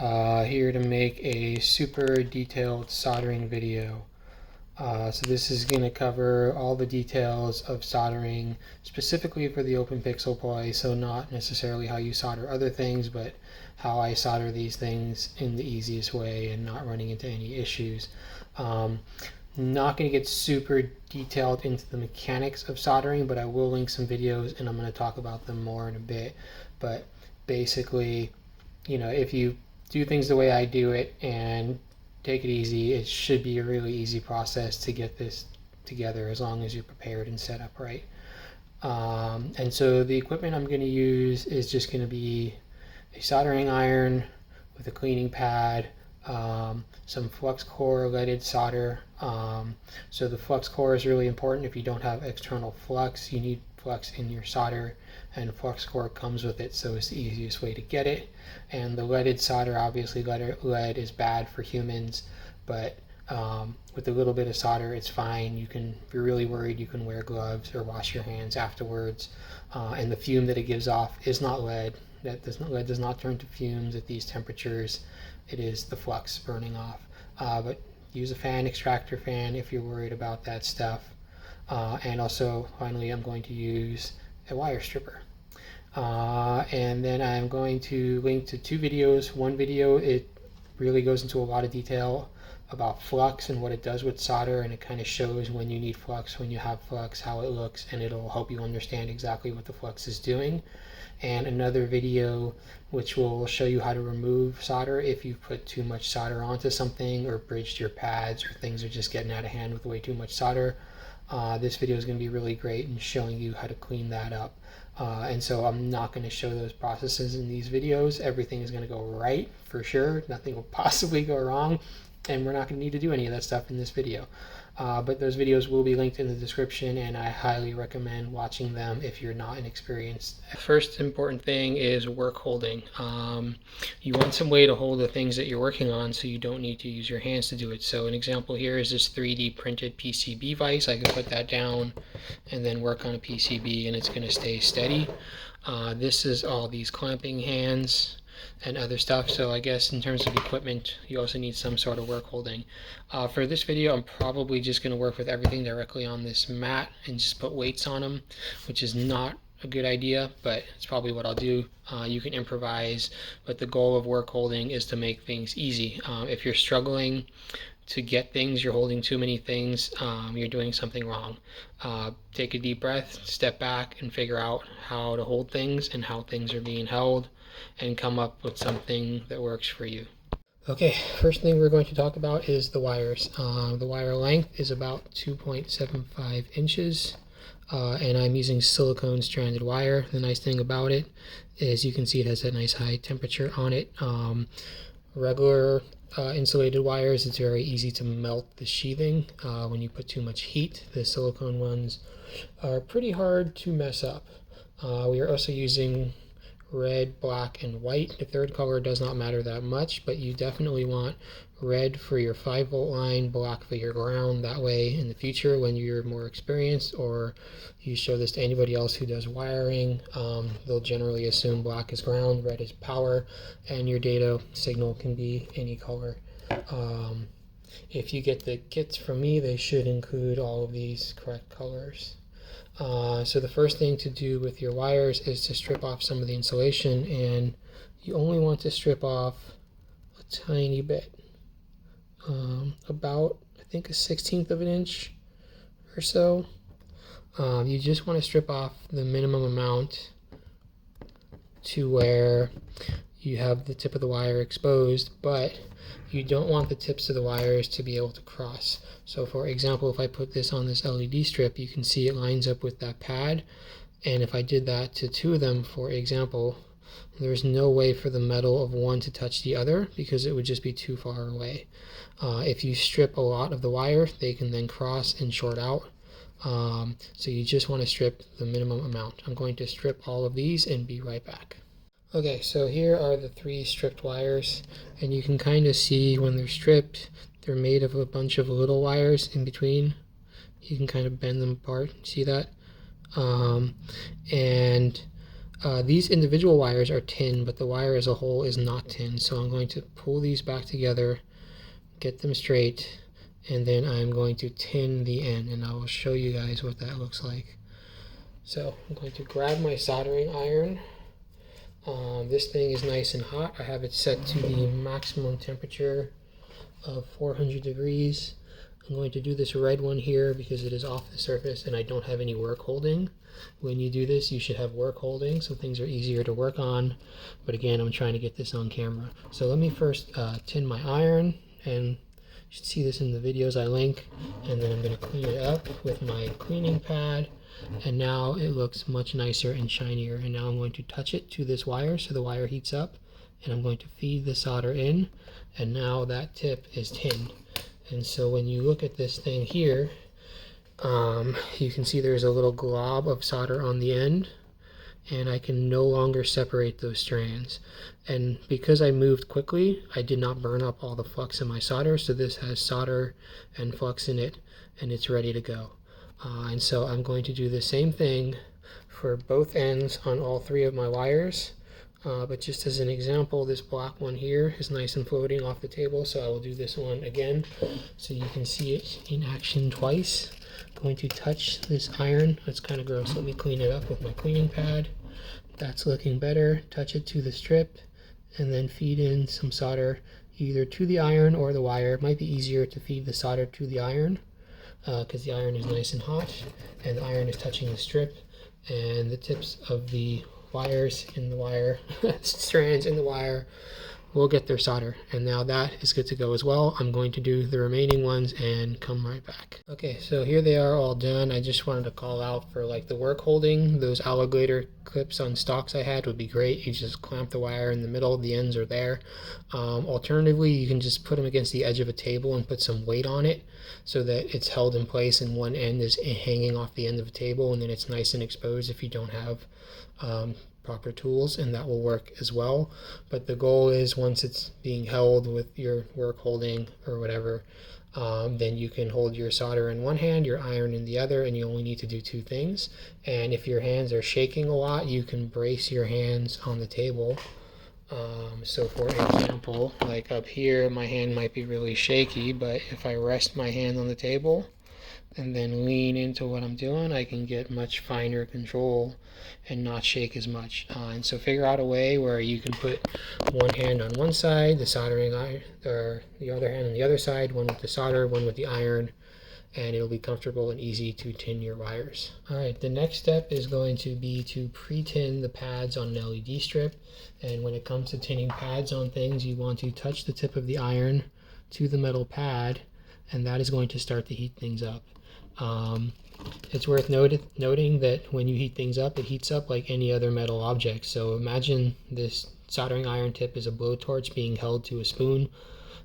Here to make a super detailed soldering video. So this is going to cover all the details of soldering specifically for the open pixel ply, so not necessarily how you solder other things, but how I solder these things in the easiest way and not running into any issues. Not going to get super detailed into the mechanics of soldering, but I will link some videos and I'm going to talk about them more in a bit. But basically, if you do things the way I do it and take it easy, it should be a really easy process to get this together as long as you're prepared and set up right. And so the equipment I'm going to use is just going to be a soldering iron with a cleaning pad, some flux core leaded solder. So the flux core is really important. If you don't have external flux, you need flux in your solder, and flux core comes with it, so it's the easiest way to get it. And the leaded solder, obviously lead is bad for humans, but with a little bit of solder it's fine. If you're really worried, you can wear gloves or wash your hands afterwards. And the fume that it gives off is not lead. Lead does not turn to fumes at these temperatures. It is the flux burning off. But use a fan, extractor fan, if you're worried about that stuff. And also, finally, I'm going to use a wire stripper. And then I'm going to link to two videos. One video, it really goes into a lot of detail about flux and what it does with solder, and it kind of shows when you need flux, when you have flux, how it looks, and it'll help you understand exactly what the flux is doing. And another video which will show you how to remove solder if you put too much solder onto something or bridged your pads, or things are just getting out of hand with way too much solder. This video is going to be really great in showing you how to clean that up. And so I'm not going to show those processes in these videos. Everything is going to go right for sure. Nothing will possibly go wrong, and we're not going to need to do any of that stuff in this video. But those videos will be linked in the description, and I highly recommend watching them if you're not an experienced. First important thing is work holding. You want some way to hold the things that you're working on so you don't need to use your hands to do it. So an example here is this 3D printed PCB vise. I can put that down and then work on a PCB and it's going to stay steady. This is all these clamping hands and other stuff. So I guess in terms of equipment, you also need some sort of work holding. For this video, I'm probably just going to work with everything directly on this mat and just put weights on them, which is not a good idea, but it's probably what I'll do. You can improvise, but the goal of work holding is to make things easy. If you're struggling to get things, you're holding too many things, you're doing something wrong. Take a deep breath, step back, and figure out how to hold things and how things are being held, and come up with something that works for you. Okay, first thing we're going to talk about is the wires. The wire length is about 2.75 inches. And I'm using silicone stranded wire. The nice thing about it is you can see it has a nice high temperature on it. Regular insulated wires, it's very easy to melt the sheathing when you put too much heat. The silicone ones are pretty hard to mess up. We are also using red, black, and white. The third color does not matter that much, but you definitely want red for your 5-volt line, black for your ground. That way in the future, when you're more experienced or you show this to anybody else who does wiring, they'll generally assume black is ground, red is power, and your data signal can be any color. If you get the kits from me, they should include all of these correct colors. So the first thing to do with your wires is to strip off some of the insulation, and you only want to strip off a tiny bit, about I think a 1/16 of an inch or so. You just want to strip off the minimum amount to where you have the tip of the wire exposed, but you don't want the tips of the wires to be able to cross. So for example, if I put this on this LED strip, you can see it lines up with that pad, and if I did that to two of them, for example, there's no way for the metal of one to touch the other because it would just be too far away. If you strip a lot of the wire, they can then cross and short out. So you just want to strip the minimum amount. I'm going to strip all of these and be right back. Okay, so here are the 3 stripped wires, and you can kind of see when they're stripped, they're made of a bunch of little wires in between. You can kind of bend them apart, see that? These individual wires are tin, but the wire as a whole is not tin. So I'm going to pull these back together, get them straight, and then I'm going to tin the end, and I will show you guys what that looks like. So I'm going to grab my soldering iron. This thing is nice and hot. I have it set to the maximum temperature of 400 degrees. I'm going to do this red one here because it is off the surface and I don't have any work holding. When you do this, you should have work holding so things are easier to work on. But again, I'm trying to get this on camera. So let me first tin my iron, and you should see this in the videos I link. And then I'm going to clean it up with my cleaning pad. And now it looks much nicer and shinier. And now I'm going to touch it to this wire so the wire heats up. And I'm going to feed the solder in. And now that tip is tinned. And so when you look at this thing here, you can see there's a little glob of solder on the end, and I can no longer separate those strands. And because I moved quickly, I did not burn up all the flux in my solder, so this has solder and flux in it, and it's ready to go. And so I'm going to do the same thing for both ends on all three of my wires. But just as an example, this black one here is nice and floating off the table, so I will do this one again so you can see it in action twice. I'm going to touch this iron. It's kind of gross. Let me clean it up with my cleaning pad. That's looking better. Touch it to the strip and then feed in some solder either to the iron or the wire. It might be easier to feed the solder to the iron because the iron is nice and hot and the iron is touching the strip, and the tips of the wires in the wire, strands in the wire, will get their solder. And now that is good to go as well. I'm going to do the remaining ones and come right back. Okay, so here they are all done. I just wanted to call out for like the work holding. Those alligator clips on stocks I had would be great. You just clamp the wire in the middle, the ends are there. Alternatively, you can just put them against the edge of a table and put some weight on it so that it's held in place and one end is hanging off the end of the table, and then it's nice and exposed if you don't have proper tools, and that will work as well. But the goal is once it's being held with your work holding or whatever, then you can hold your solder in one hand, your iron in the other, and you only need to do two things. And if your hands are shaking a lot, you can brace your hands on the table. So for example, like up here, my hand might be really shaky, but if I rest my hand on the table and then lean into what I'm doing, I can get much finer control and not shake as much. And so figure out a way where you can put one hand on one side, the soldering iron, or the other hand on the other side, one with the solder, one with the iron, and it'll be comfortable and easy to tin your wires. Alright, the next step is going to be to pre-tin the pads on an LED strip. And when it comes to tinning pads on things, you want to touch the tip of the iron to the metal pad, and that is going to start to heat things up. It's worth noting that when you heat things up, it heats up like any other metal object. So imagine this soldering iron tip is a blowtorch being held to a spoon.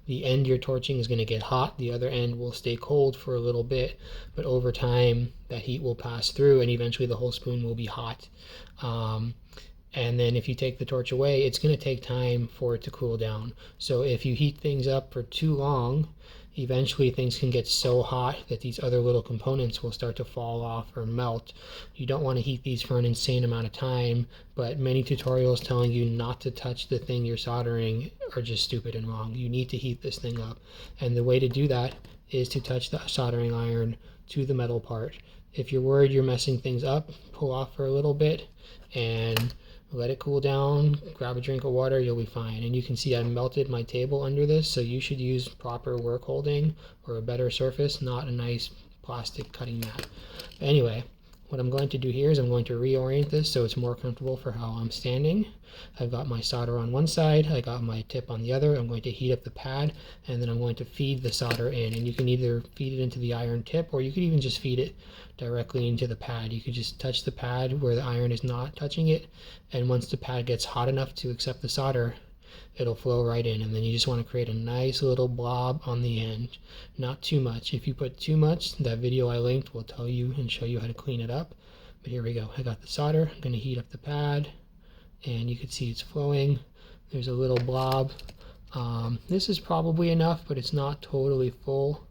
The end you're torching is going to get hot, the other end will stay cold for a little bit, but over time that heat will pass through and eventually the whole spoon will be hot. And then if you take the torch away, it's going to take time for it to cool down. So if you heat things up for too long, eventually things can get so hot that these other little components will start to fall off or melt. You don't want to heat these for an insane amount of time, but many tutorials telling you not to touch the thing you're soldering are just stupid and wrong. You need to heat this thing up. And the way to do that is to touch the soldering iron to the metal part. If you're worried you're messing things up, pull off for a little bit and let it cool down, grab a drink of water, you'll be fine. And you can see I melted my table under this, so you should use proper work holding or a better surface, not a nice plastic cutting mat. Anyway, what I'm going to do here is I'm going to reorient this so it's more comfortable for how I'm standing. I've got my solder on one side, I got my tip on the other. I'm going to heat up the pad, and then I'm going to feed the solder in. And you can either feed it into the iron tip, or you could even just feed it directly into the pad. You could just touch the pad where the iron is not touching it, and once the pad gets hot enough to accept the solder, it'll flow right in. And then you just want to create a nice little blob on the end, not too much. If you put too much, that video I linked will tell you and show you how to clean it up. But here we go. I got the solder. I'm going to heat up the pad, and you can see it's flowing. There's a little blob. This is probably enough, but it's not totally full.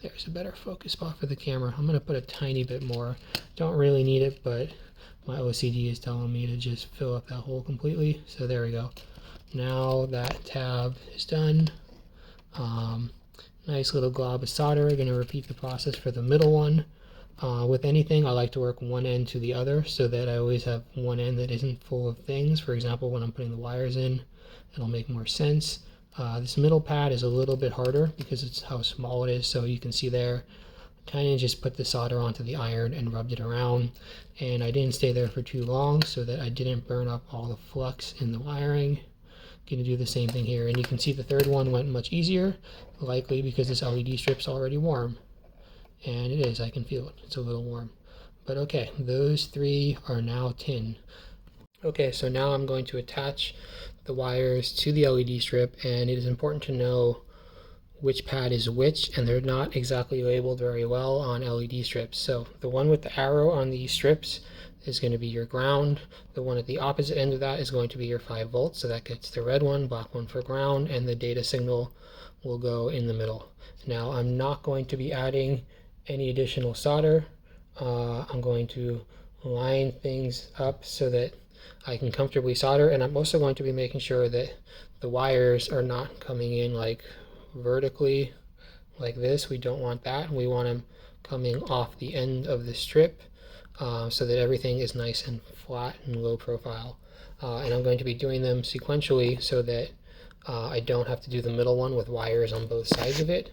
There's a better focus spot for the camera. I'm going to put a tiny bit more. Don't really need it, but my OCD is telling me to just fill up that hole completely. So there we go. Now that tab is done. Nice little glob of solder. We're going to repeat the process for the middle one. With anything, I like to work one end to the other so that I always have one end that isn't full of things. For example, when I'm putting the wires in, it'll make more sense. This middle pad is a little bit harder because it's how small it is. So you can see there, kind of just put the solder onto the iron and rubbed it around. And I didn't stay there for too long so that I didn't burn up all the flux in the wiring. Going to do the same thing here, and you can see the third one went much easier, likely because this LED strip's already warm. And it is, I can feel it, it's a little warm. But okay, those three are now tin. Okay, so now I'm going to attach the wires to the LED strip, and it is important to know which pad is which, and they're not exactly labeled very well on LED strips. So the one with the arrow on these strips is going to be your ground. The one at the opposite end of that is going to be your 5 volts, so that gets the red one, black one for ground, and the data signal will go in the middle. Now I'm not going to be adding any additional solder. I'm going to line things up so that I can comfortably solder, and I'm also going to be making sure that the wires are not coming in like vertically like this. We don't want that. We want them coming off the end of the strip so that everything is nice and flat and low profile. And I'm going to be doing them sequentially so that I don't have to do the middle one with wires on both sides of it.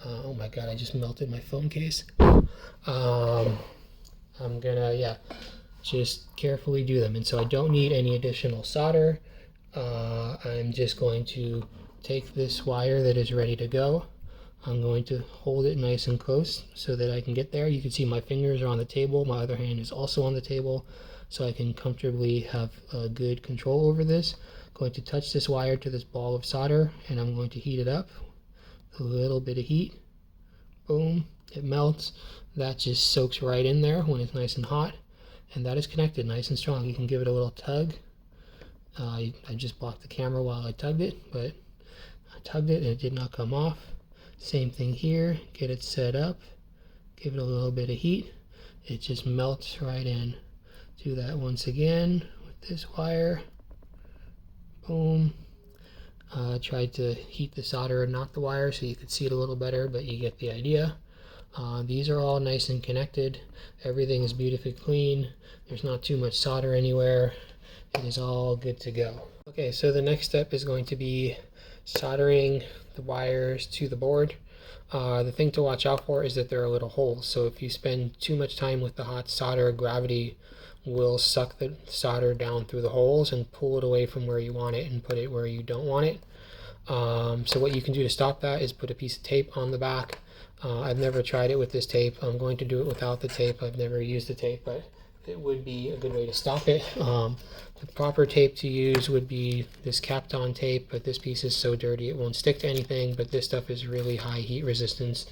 Oh my god, I just melted my phone case. I'm gonna, just carefully do them. And so I don't need any additional solder. I'm just going to take this wire that is ready to go. I'm going to hold it nice and close so that I can get there. You can see my fingers are on the table. My other hand is also on the table, so I can comfortably have good control over this. I'm going to touch this wire to this ball of solder, and I'm going to heat it up. A little bit of heat. Boom. It melts. That just soaks right in there when it's nice and hot. And that is connected nice and strong. You can give it a little tug. I just blocked the camera while I tugged it, but I tugged it and it did not come off. Same thing here. Get it set up. Give it a little bit of heat. It just melts right in. Do that once again with this wire. Boom. Tried to heat the solder and not the wire so you could see it a little better, but you get the idea. These are all nice and connected. Everything is beautifully clean. There's not too much solder anywhere. It is all good to go. Okay, so the next step is going to be soldering the wires to the board. The thing to watch out for is that there are little holes. So if you spend too much time with the hot solder, gravity will suck the solder down through the holes and pull it away from where you want it and put it where you don't want it. So what you can do to stop that is put a piece of tape on the back. I've never tried it with this tape. I'm going to do it without the tape. I've never used the tape, but it would be a good way to stop it. The proper tape to use would be this Kapton tape, but this piece is so dirty it won't stick to anything, but this stuff is really high heat resistance.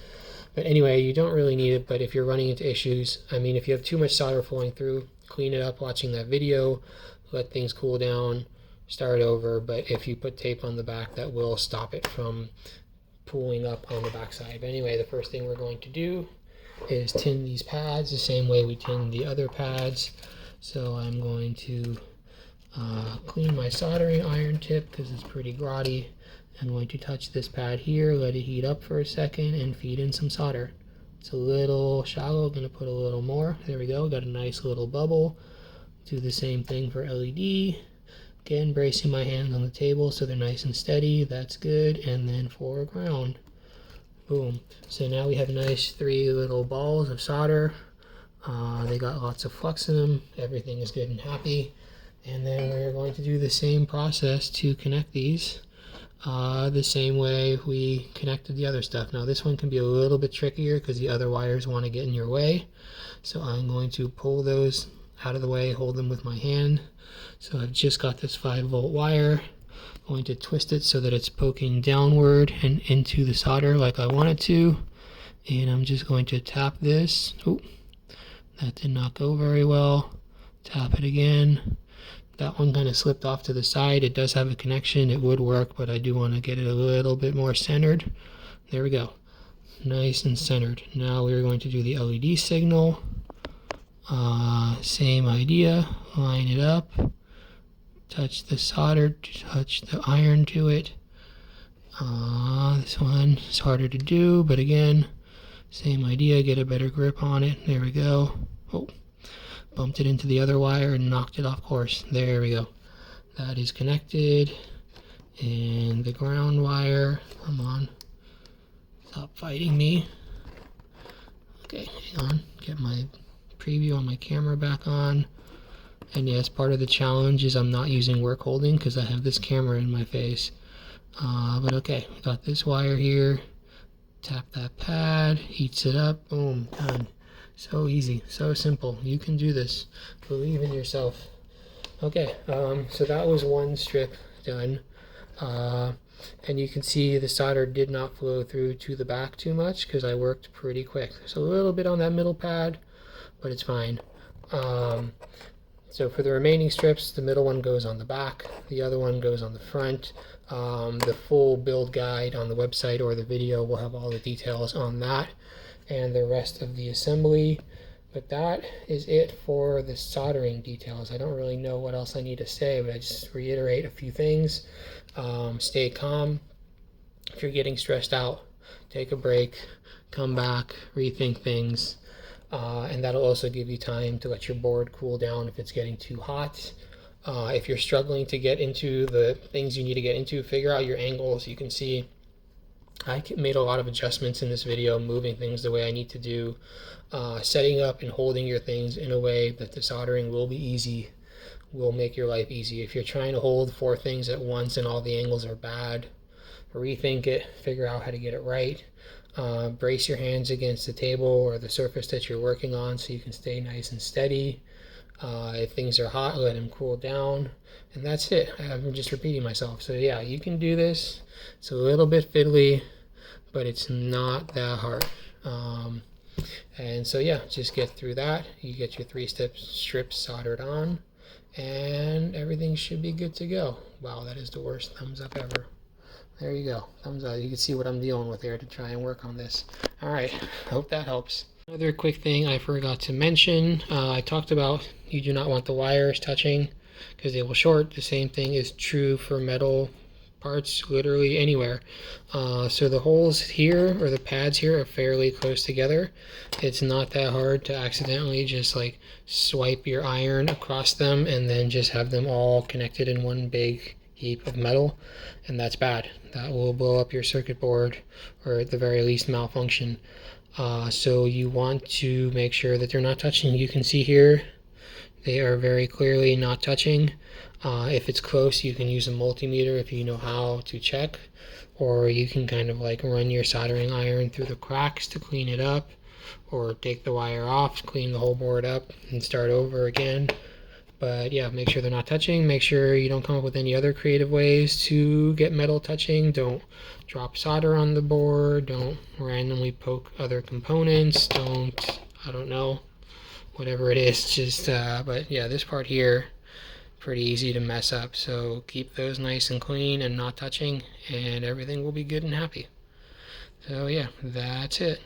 But anyway, you don't really need it, but if you're running into issues, I mean, if you have too much solder flowing through, clean it up watching that video, let things cool down, start over. But if you put tape on the back, that will stop it from pulling up on the backside. But anyway, the first thing we're going to do is tin these pads the same way we tin the other pads. So I'm going to clean my soldering iron tip because it's pretty grotty. I'm going to touch this pad here, let it heat up for a second, and feed in some solder. It's a little shallow. I'm going to put a little more. There we go. Got a nice little bubble. Do the same thing for LED. Again, bracing my hands on the table so they're nice and steady. That's good. And then for ground. Boom. So now we have nice 3 little balls of solder. They got lots of flux in them. Everything is good and happy. And then we're going to do the same process to connect these. The same way we connected the other stuff. Now this one can be a little bit trickier because the other wires want to get in your way. So I'm going to pull those out of the way, hold them with my hand. So I've just got this 5-volt wire. I'm going to twist it so that it's poking downward and into the solder like I want it to. And I'm just going to tap this. Oh, that did not go very well. Tap it again. That one kind of slipped off to the side. It does have a connection. It would work, but I do want to get it a little bit more centered. There we go. Nice and centered. Now we're going to do the LED signal. Same idea, line it up, touch the solder, touch the iron to it. This one is harder to do, but again, same idea, get a better grip on it. There we go. Oh, bumped it into the other wire and knocked it off course. There we go. That is connected. And the ground wire, come on, stop fighting me. Okay, hang on, get my preview on my camera back on. And yes, part of the challenge is I'm not using work holding because I have this camera in my face. But okay, got this wire here. Tap that pad, heats it up, boom, done. So easy, so simple. You can do this. Believe in yourself. Okay, so that was one strip done. And you can see the solder did not flow through to the back too much because I worked pretty quick. So a little bit on that middle pad, but it's fine. So for the remaining strips, the middle one goes on the back, the other one goes on the front. The full build guide on the website or the video will have all the details on that and the rest of the assembly. But that is it for the soldering details. I don't really know what else I need to say, but I just reiterate a few things. Stay calm. If you're getting stressed out, take a break, come back, rethink things. And that'll also give you time to let your board cool down if it's getting too hot. If you're struggling to get into the things you need to get into, figure out your angles. You can see I made a lot of adjustments in this video, moving things the way I need to do, setting up and holding your things in a way that the soldering will be easy, will make your life easy. If you're trying to hold 4 things at once and all the angles are bad, rethink it, figure out how to get it right. Brace your hands against the table or the surface that you're working on so you can stay nice and steady. If things are hot, let them cool down. And that's it. I'm just repeating myself. So yeah, you can do this. It's a little bit fiddly, but it's not that hard. And so yeah, just get through that. You get your 3-step strips soldered on, and everything should be good to go. Wow, that is the worst thumbs up ever. There you go, thumbs up. You can see what I'm dealing with here to try and work on this. All right, hope that helps. Another quick thing I forgot to mention, I talked about you do not want the wires touching because they will short. The same thing is true for metal parts, literally anywhere. So the holes here, or the pads here, are fairly close together. It's not that hard to accidentally just like swipe your iron across them and then just have them all connected in one big heap of metal, and that's bad. That will blow up your circuit board, or at the very least malfunction. So you want to make sure that they're not touching. You can see here they are very clearly not touching. If it's close, you can use a multimeter if you know how to check, or you can kind of like run your soldering iron through the cracks to clean it up, or take the wire off, clean the whole board up, and start over again. But yeah, make sure they're not touching. Make sure you don't come up with any other creative ways to get metal touching. Don't drop solder on the board. Don't randomly poke other components. Don't, I don't know, whatever it is. Just, but yeah, this part here, pretty easy to mess up. So keep those nice and clean and not touching, and everything will be good and happy. So yeah, that's it.